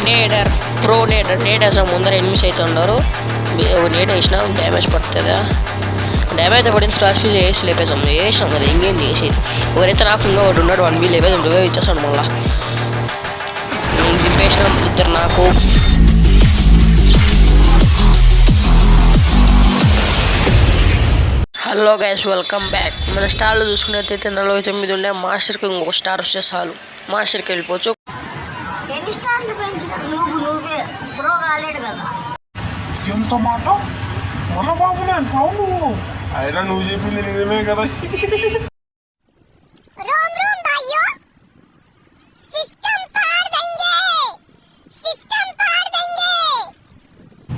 నేడర్ pro నేడర్ నేడేసాం. ముందర enemies అయితే ఉన్నారు. నేడ్ వేసినా డ్యామేజ్ పడుతుందా? డ్యామేజ్ పడింది. స్ప్లాష్ ఫీజ్ వేసి లేపేసాం. వేసినాం కదా ఇంకేం చేసేది. ఎవరైతే నాకు ఇంకా ఒకటి ఉన్నాడు 1 వీల్ లేపేసాం. 2 ఇచ్చేస్తాడు మళ్ళా. దింపేసినాం ఇద్దరు నాకు. Hello guys, welcome back. మన స్టార్లో చూసుకున్నట్టయితే 49 ఉండే మాస్టర్కి ఇంకొక స్టార్ వస్తే చాలు. మాస్టర్కి వెళ్ళిపోవచ్చు. ఎన్ని స్టార్లు పెంచిన నువ్వే ప్రో కాలేడు కదా. ఎంత మాట మన బాబునే అంటావు నువ్వు. అయినా నువ్వు చెప్పింది నిజమే కదా.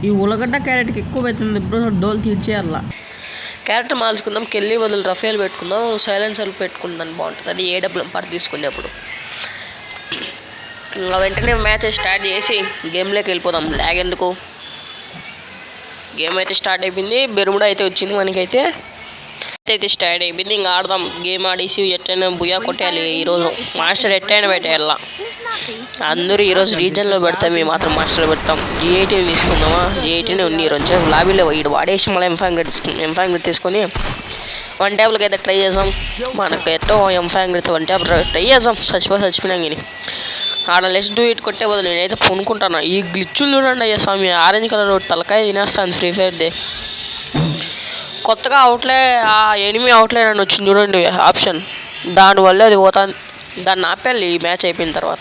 ఈ ఉల్లగడ్డ క్యారెట్కి ఎక్కువ అవుతుంది. ఇప్పుడు డోల్ తీర్చేయాల. క్యారెట్ మార్చుకుందాం. కెళ్ళి వదిలి రఫేల్ పెట్టుకుందాం. సైలెన్సర్లు పెట్టుకుందాం, బాగుంటుంది. అది ఏడబ్ల్యూ పార్ట్ తీసుకునేప్పుడు ఇంకా వెంటనే మ్యాచ్ స్టార్ట్ చేసి గేమ్లోకి వెళ్ళిపోదాం. ల్యాగ్ ఎందుకు. గేమ్ అయితే స్టార్ట్ అయిపోయింది. బెరుముడా అయితే వచ్చింది మనకైతే. అయితే స్టార్ట్ అయిపోయింది. ఇంకా ఆడదాం. గేమ్ ఆడేసి ఎట్టైనా బుయా కొట్టేయాలి. ఈరోజు మాస్టర్ ఎట్టైనా పెట్టేయాల. అందరూ ఈరోజు రీజన్లో పెడతాం. మేము మాత్రం మాస్టర్లో పెడతాం. G18 తీసుకుందామా? G18 ఉంది ఈరోజు. లాబీలో వీడు వాడేసి మళ్ళీ M5 తీసుకొని 1 ట్యాబ్లకి అయితే ట్రై చేసాం. మనకు ఎట్టో M5 అయితే 1 ట్యాబ్ ట్రై చేసాం. చచ్చిపోయినాం. కానీ ఆడ లెస్ డూ ఇట్ కొట్టే బదులు నేనైతే కొనుక్కుంటాను. ఈ గ్లిచ్చులు చూడండి అయ్యా స్వామి. ఆరెంజ్ కలర్ తలకాయ తినేస్తాను ఫ్రీ ఫైర్ది. కొత్తగా ఎనిమి అవుట్లైన్ అని వచ్చింది చూడండి ఆప్షన్. దానివల్ల అది పోతాను. దాన్ని ఆపేయాలి ఈ మ్యాచ్ అయిపోయిన తర్వాత.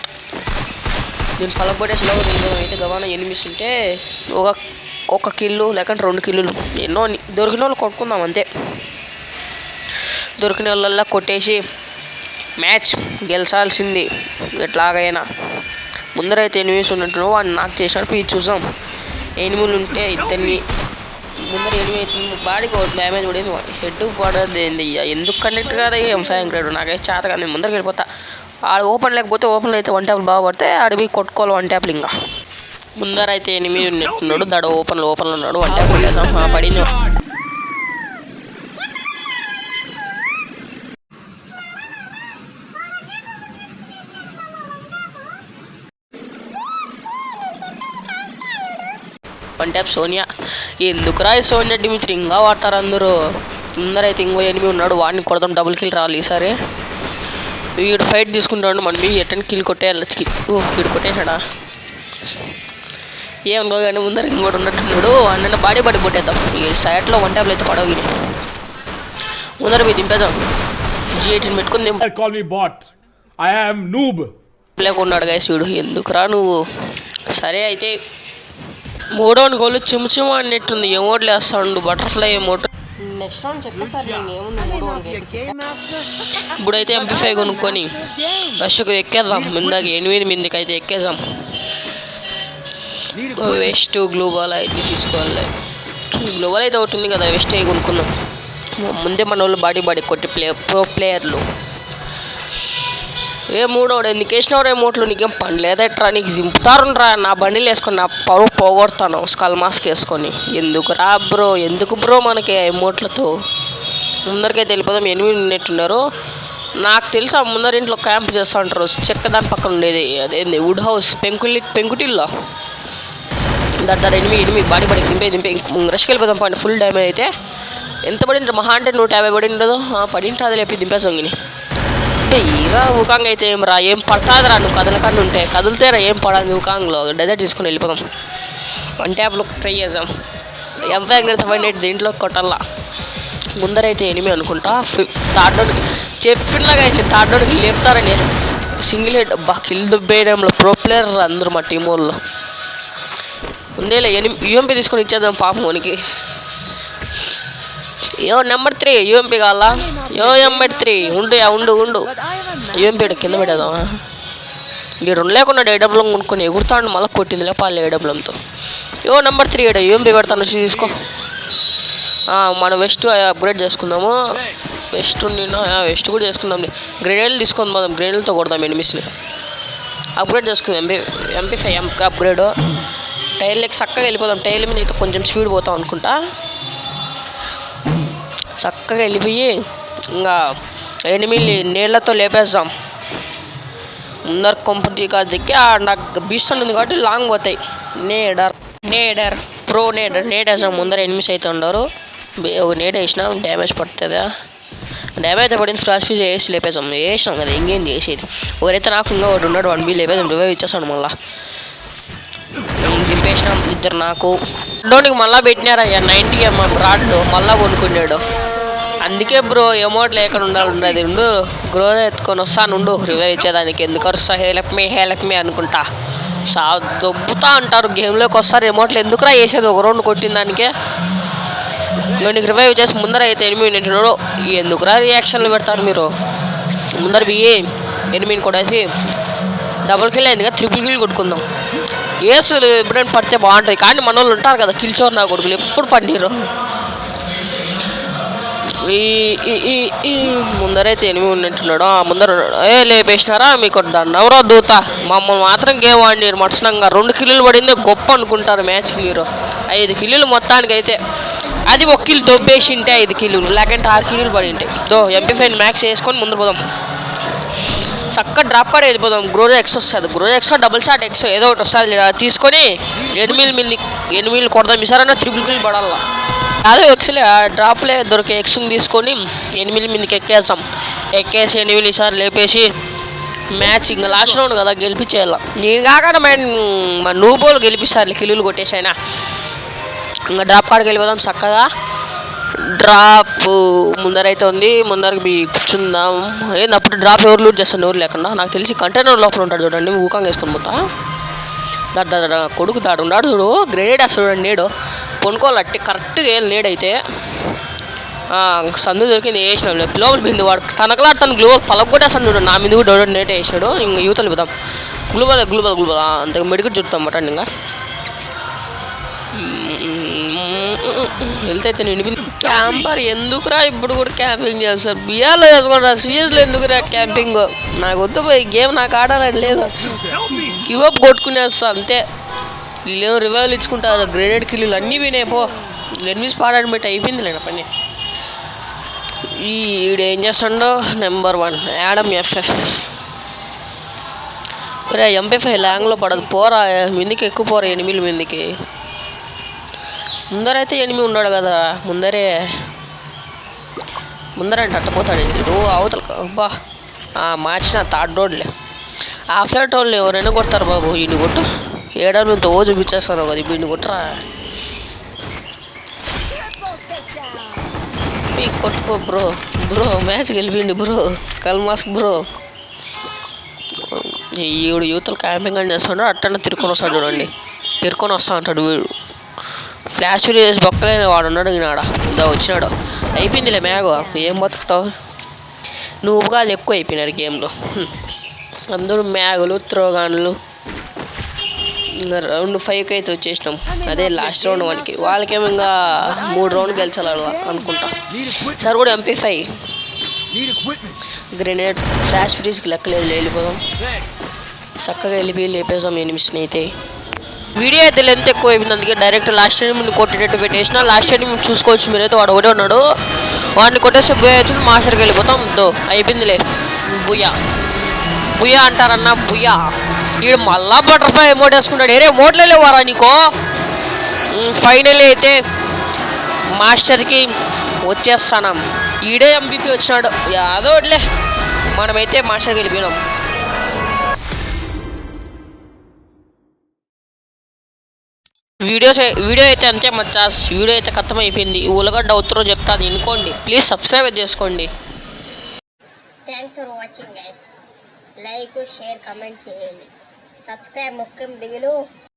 నేను పలకొట్టేసిలో అయితే గవాన ఎనిమిస్ ఉంటే ఒక కిల్లు లేకుంటే 2 కిల్లులు ఎన్నో దొరికిన వాళ్ళు కొట్టుకుందాం అంతే. దొరికిన వాళ్ళల్లా కొట్టేసి మ్యాచ్ గెలిచాల్సింది ఎట్లాగైనా. ముందరైతే ఎనిమిస్ ఉన్నట్టు వాడిని నాకు చేసినట్టు ఇది చూసాం. ఎనిమిలు ఉంటే ఇద్దరిని ముందర ఎనిమిది అవుతుంది. బాడీకి డ్యామేజ్ పడేది. హెడ్ పడదు. ఎందుకు కనెక్ట్ కాదు M5 నాకైతే చేత కానీ నేను ముందరికి వెళ్ళిపోతా. ఆడ ఓపెన్ లేకపోతే ఓపెన్లో అయితే 1 ట్యాప్లు బాగా పడితే ఆడివి కొట్టుకోవాలి 1 ట్యాప్లు. ఇంకా ముందర అయితే ఎనిమిది ఉన్నట్టున్నాడు. దాడు ఓపెన్లో ఉన్నాడు. 1 ట్యాప్ కొట్టేద్దాం. పడింది. One tap Sonia. ఎందుకురా ఈ సోనియా డిమిత్రి ఇంకా వాడతారు అందరూ. ముందరైతే ఇంకో ఎనిమిది ఉన్నాడు. వాడిని కొడదాం. డబుల్ కిల్ రావాలి ఈసారి. వీడు ఫైట్ తీసుకుంటాడు. మన మీ ఎట్టని కిల్ కొట్టేయాలి. వీడు కొట్టేసాడా ఏమనుకో. కానీ ముందర ఇంకోటి ఉన్నట్టున్నాడు. అన్న బాడీ కొట్టేద్దాం. ఈ సైడ్లో 1 ట్యాప్లు అయితే పడవు. ముందర మీరు దింపేద్దాం. G18 పెట్టుకుని లేకున్నాడు గైస్ వీడు. ఎందుకురా నువ్వు. సరే అయితే 3వ గోల్ చిమ్చిమ అన్నట్టుంది. ఎమోట్లు వేస్తాడు. Butterfly emote. నెక్స్ట్ రౌండ్ చెప్పేసారి ఏముంది. 3వ ఇప్పుడైతే MP5 కొనుక్కొని రష్కు ఎక్కేద్దాం. ముందాక 8 మందికి అయితే ఎక్కేద్దాం. వెస్ట్ గ్లోబల్ అయితే తీసుకోవాలి. గ్లోబల్ అయితే ఒకటి ఉంది కదా. వెస్ట్ అయి కొనుక్కుందాం. ముందే మన వాళ్ళు బాడీ కొట్టి ప్రో ప్లేయర్లు. 3వ ఎందుకు వేసినవాడు ఎమోట్లు. నీకేం పని లేదట్రా. నీకు దింపుతారురా. నా బండిలు వేసుకొని నా పరువు పోగొడతాను స్కల్ మాస్క్ వేసుకొని. ఎందుకు బ్రో మనకి ఎమోట్లతో. ముందరికైతే వెళ్ళిపోదాం. 8 ఉన్నట్టున్నారు. నాకు తెలుసు ఆ ముందర ఇంట్లో క్యాంప్ చేస్తూ ఉంటారు. చెక్క దాని పక్కన ఉండేది అదేంది వుడ్ హౌస్ పెంకుటిల్లో. దాని 8 బాడీ దింపే రష్కి వెళ్ళిపోదాం. పండి ఫుల్ డ్యామేజ్ అయితే ఎంత పడింది మహా అంటే 150 పడి ఉండదు. పడింటే అది లేపి దింపేసాం. ఇరా ఉకాంగ్ అయితే ఏం పడుతుందిరా. నువ్వు కదలకన్నా ఉంటే కదిలితేరా ఏం పడాలి. ఉకాంగ్లో డెజర్ట్ తీసుకుని వెళ్ళిపోదాం. 1 ట్యాప్లో ట్రై చేసాం. M5 దీంట్లో కొట్టాల. ముందరైతే ఎనిమిది అనుకుంటా. థర్డ్ డోర్కి చెప్పినలాగా అయితే థర్డ్ డోర్కి లేపుతారని సింగిల్ హెడ్ కిల్ దుబ్బేయడంలో ప్రో ప్లేయర్ అందరూ మా టీం వాళ్ళు. ముందేలే UMP తీసుకొని ఇచ్చేద్దాం పాపం మనకి. నెంబర్ 3 UMP కావాలా. నెంబర్ 3 ఉండు UMP కింద పెట్టేద్దామా. ఈ 2 లేకుండా AW కొనుక్కొని ఎగురుతాడు. మళ్ళీ కొట్టింది లేపాలి AWతో. నెంబర్ 3 UMP పెడతాను తీసుకో. మనం వెస్ట్ అప్గ్రేడ్ చేసుకుందాము. వెస్ట్ కూడా చేసుకుందాం. గ్రెనేడ్లు తీసుకొని పోదాం. గ్రెనేడ్లతో కొడదాం ఎనిమిస్ని. అప్గ్రేడ్ చేసుకుందాం. MP5 upgrade. టైర్లకి చక్కగా వెళ్ళిపోదాం. టైర్ల మీద అయితే కొంచెం స్పీడ్ పోతాం అనుకుంటా. చక్కగా వెళ్ళిపోయి ఇంకా ఎనిమిది నీళ్లతో లేపేద్దాం. ముందర కంపెనీ దిక్కి నాకు బీస్ట్ ఉంది కాబట్టి లాంగ్ పోతాయి. నేడర్ ప్రో నేడ్ వేసాం. ముందర ఎనిమిస్ అయితే ఉండరు. ఒక నేడ్ వేసినా డ్యామేజ్ పడుతుందా? డ్యామేజ్ అయితే పడింది. ఫ్లాష్ ఫీజ్ వేసి లేపేసాం. వేసినాం కదా, ఇంకేం చేసేది. ఒకరైతే నాకు ఇంకా ఒకటి ఉన్నాడు, 1B లేపేసాం. రివైవ్ ఇచ్చేస్తాడు. మళ్ళీ దింపేసినాం. ఇద్దరు నాకు డోనికి మళ్ళీ పెట్టినారయ్యా 90mm రాడ్డు. మళ్ళీ కొనుక్కున్నాడు. అందుకే బ్రో ఎమౌంట్ లేకుండా ఉండాలి. ఉండు గ్రో ఎత్తుకొని వస్తానుండు రివైవ్ ఇచ్చేదానికి. ఎందుకు వస్తా హెల్ప్ మీ అనుకుంటా. దొబ్బుతా అంటారు గేమ్లోకి వస్తారు. ఎమౌంట్లు ఎందుకురా వేసేది? ఒక రౌండ్ కొట్టిన దానికే నీకు రివైవ్ చేసి ముందర అయితే ఎనిమిది ఎందుకురా రియాక్షన్లు పెడతారు మీరు? ముందర బియ్యి ఎనిమిది కూడా అయితే డబుల్ కిల్ అయింది కదా, ట్రిపుల్ కిల్ కొట్టుకుందాం. ఏసులు ఎప్పుడైనా పడితే బాగుంటాయి, కానీ మన వాళ్ళు ఉంటారు కదా కిల్చోర్ నా కొడుకులు ఎప్పుడు పడినారు. ఈ ముందరైతే ఎనిమిది ఉన్నట్టున్నాడు. ముందర లేపేసినారా మీకు ఎవరో దూత. మమ్మల్ని మాత్రం గేమ్ ఆడినారు మట్సనంగా. 2 కిల్లులు పడింది గొప్ప అనుకుంటారు మ్యాచ్కి మీరు. 5 కిల్లులు మొత్తానికి అయితే. అది 1 కిల్ దొబ్బేసి ఉంటే 5 కిల్లులు, లేకంటే 6 కిల్లులు పడి ఉంటాయి. MP5 మ్యాక్స్ వేసుకొని ముందు పోదాం. చక్కగా డ్రాప్ కార్డ్ వెళ్ళిపోదాం. గ్రోజ్ ఎక్స్ వస్తుంది. గ్రోజ్ ఎక్స్ డబుల్ షాట్ ఎక్స్ ఏదో ఒకటి వస్తుంది. తీసుకొని 8mm కొడదాం. ఈసారైనా ట్రిపుల్ కిల్ పడాల. అదే ఎక్స్లే డ్రాప్లే దొరికే ఎక్స్ని తీసుకొని 8mm ఎక్కేస్తాం. ఎక్కేసి 8mm ఈసారి లేపేసి మ్యాచ్ ఇంకా లాస్ట్ రౌండ్ కదా గెలిపించేయాల. నేను కాకుండా మా నూబోలు గెలిపిస్తారు కిల్లులు కొట్టేసైనా. ఇంకా డ్రాప్ కార్డ్కి వెళ్ళిపోదాం చక్కగా. డ్రాప్ ముందరైతే ఉంది. ముందరకి కూర్చుందాం. ఏంది అప్పుడు డ్రాప్ ఎవరు లూట్ చేస్తాను? ఎవరు లేకుండా నాకు తెలిసి కంటైనర్ లోపల ఉంటాడు చూడండి. ఊకంగా వేసుకొని పోతా. కొడుకు దాడు ఉన్నాడు చూడు. గ్రేడ్ వేస్తాడు చూడండి. నేడు పొనుకోవాలి అట్టి కరెక్ట్గా వేయాలి. నేడైతే సందు దొరికింది వేసినాం. లోపల బిందు వాడు తనకలాడుతాను. గ్లూబల్ పలగొట్టేస్తాను చూడు. నా మీద కూడా నేటే వేసినాడు. ఇంకా యూతలు పోదాం. గ్లూబల్ అంత మెడికల్ చుడతాం మటండి. ఇంకా వెళ్తే నిండిపోయింది. క్యాంపర్ ఎందుకురా ఇప్పుడు కూడా క్యాంపింగ్ చేస్తారు? బిఆర్లో చదువుకుంటా, సిఎస్లో ఎందుకురా క్యాంపింగ్? నాకు వద్దు పోయి గేమ్ నాకు ఆడాలని లేదు. గివప్ కొట్టుకునేస్తా అంతే. వీళ్ళేమో రివైవల్ ఇచ్చుకుంటారు. గ్రేడెడ్ కిల్లులు అన్నీ వినే పో. ఎనిమిస్ పాడని పెట్టి అయిపోయింది లేనా పని. ఈడు ఏం చేస్తాడో నెంబర్ 1 యాడమ్ FF. MP5 ల్యాంగ్లో పడదు. పోరా మిందికి ఎక్కువ పోరా. 8mm మిందికి. ముందరైతే 8 ఉన్నాడు కదా. ముందరంటే అట్టపోతాడు. అవతల అబ్బా మార్చిన థర్డ్ రోడ్లే. ఆ ఫ్లాట్ వాళ్ళు ఎవరైనా కొడతారు బాబు. ఈయన కొట్టు. ఏడాది ఇంత ఓ చూపించేస్తాను కదా. ఇప్పుడు ఈయన కొట్టరా. కొట్టుకో బ్రో. మ్యాచ్ గెలిపిండి బ్రో. Skull mask bro. ఈవిడు యూతలు క్యాంపింగ్ అని చేస్తాడు. అట్టనే తిరుక్కొని వస్తాడు చూడండి. తిరుక్కొని వస్తా అంటాడు వీడు. ఫ్లాష్ చేసి బొక్కలేని వాడు ఉన్నాడు. ఈనాడ ఇందా వచ్చినాడు. అయిపోయిందిలే మ్యాగో. ఏం బతుకుతావు? నువ్వుగాలు ఎక్కువ అయిపోయినారు గేమ్లో. అందరూ మ్యాగులు త్రోగాన్లు. రౌండ్ 5కి అయితే వచ్చేసినాం. అదే లాస్ట్ రౌండ్ 1కి. వాళ్ళకేమో ఇంకా 3 రౌండ్ గెలిచాలి అనుకుంటా. సార్ కూడా MP5 గ్రెనేడ్ ఫ్లాష్ ఫ్రీజ్కి లెక్కలేదు. వెళ్ళిపోదాం చక్కగా. లేపేసాం ఎనిమిస్ని అయితే. వీడియో అయితే లెంత్ ఎక్కువ అయిపోయింది. అందుకే డైరెక్ట్ లాస్ట్ టైం కొట్టేటట్టు పెట్టేసిన. లాస్ట్ టైం చూసుకోవచ్చు మీరైతే. వాడు ఒకటే ఉన్నాడు. వాడిని కొట్టేస్తే బుయ్య అవుతుంది. మాస్టర్కి వెళ్ళిపోతాం. అయిపోయిందిలే. బుయ్యా అంటారన్నా. బుయ్యా. వీడు మళ్ళా బటర్ఫ్లై ఎమోట్ వేసుకుంటాడు. ఏరే ఎమోట్లే లేవారా నీకో? ఫైనల్ అయితే మాస్టర్కి వచ్చేస్తాం. ఈడే MVP వచ్చినాడు. యాదో వడ్లే. మనమైతే మాస్టర్కి వెళ్ళిపోయినాం. వీడియో అయితే అంతే మచ్చాస్. వీడియో అయితే ఖతం అయిపోయింది. ఉల్లగడ్డ ఉత్తరం చెప్తాను వినుకోండి. ప్లీజ్ సబ్స్క్రైబ్ చేసుకోండి. Thanks for watching guys. Like share comment చేయండి. సబ్స్క్రైబ్ ముఖ్యం బిగులు.